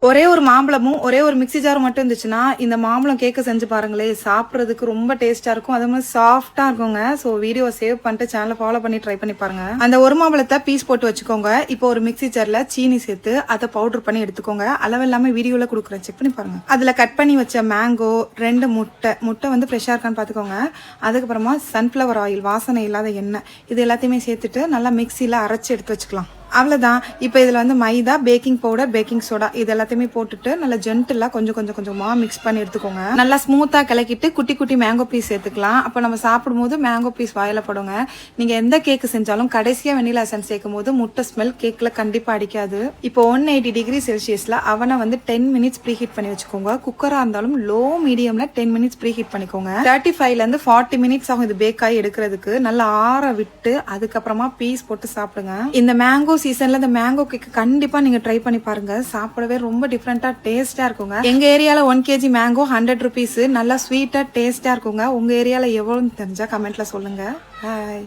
ஒரே ஒரு மாம்பழமும் ஒரே ஒரு மிக்ஸி ஜாரும் மட்டும் இருந்துச்சுன்னா இந்த மாம்பழம் கேக்க செஞ்சு பாருங்களே, சாப்பிட்றதுக்கு ரொம்ப டேஸ்டா இருக்கும். அதே மாதிரி சாஃப்டா இருக்குங்க. ஸோ வீடியோ சேவ் பண்ணிட்டு சேனலை ஃபாலோ பண்ணி ட்ரை பண்ணி பாருங்க. அந்த ஒரு மாம்பழத்தை பீஸ் போட்டு வச்சுக்கோங்க. இப்போ ஒரு மிக்ஸி ஜார்ல சீனி சேர்த்து அதை பவுடர் பண்ணி எடுத்துக்கோங்க. அளவு எல்லாமே வீடியோல கொடுக்குறேன், செக் பண்ணி பாருங்க. அதுல கட் பண்ணி வச்ச மேங்கோ, 2 முட்டை வந்து ஃப்ரெஷ்ஷா இருக்கான்னு பாத்துக்கோங்க. அதுக்கப்புறமா சன்ஃபிளவர் ஆயில், வாசனை இல்லாத எண்ணெய், இது எல்லாத்தையுமே சேர்த்துட்டு நல்லா மிக்சியில அரைச்சு எடுத்து வச்சுக்கலாம். அவ்வளவுதான். இப்போ இதுல வந்து மைதா, பேக்கிங் பவுடர், பேக்கிங் சோடா இது எல்லாத்தையுமே போட்டுட்டு நல்லா ஜென்டிலா கொஞ்சமா மிக்ஸ் பண்ணி எடுத்துக்கோங்க. நல்லா ஸ்மூத்தா கலக்கிட்டு குட்டி குட்டி மேங்கோ பீஸ் சேர்த்துக்கலாம். அப்போ நம்ம சாப்பிடும்போது மேங்கோ பீஸ் வாயில படுங்க. நீங்க எந்த கேக் செஞ்சாலும் கடைசியா வெனிலா எசன்ஸ் சேர்க்கும் போது முட்டை ஸ்மெல் கேக்ல கண்டிப்பா அடிக்காது. இப்போ 180 டிகிரி செல்சியஸ்ல அவனை வந்து 10 மினிட்ஸ் ப்ரீ ஹீட் பண்ணி வச்சுக்கோங்க. குக்கரா இருந்தாலும் லோ மீடியம்ல 10 மினிட்ஸ் ப்ரீ ஹீட் பண்ணிக்கோங்க. 35ல இருந்து 40 மினிட்ஸ் ஆகும் இது பேக் ஆகி எடுக்கிறதுக்கு. நல்லா ஆற விட்டு அதுக்கப்புறமா பீஸ் போட்டு சாப்பிடுங்க. இந்த மேங்கோ சீசன்ல இந்த மேங்கோ கேக் கண்டிப்பா நீங்க ட்ரை பண்ணி பாருங்க. சாப்பிடவே ரொம்ப டிஃப்ரெண்டா டேஸ்டா இருக்குங்க. எங்க ஏரியால 1 kg மேங்கோ 100 rupees. நல்லா ஸ்வீட்டா டேஸ்டா இருக்குங்க. உங்க ஏரியால எவ்வளவுன்னு தெரிஞ்சா கமெண்ட்ல சொல்லுங்க. பாய்.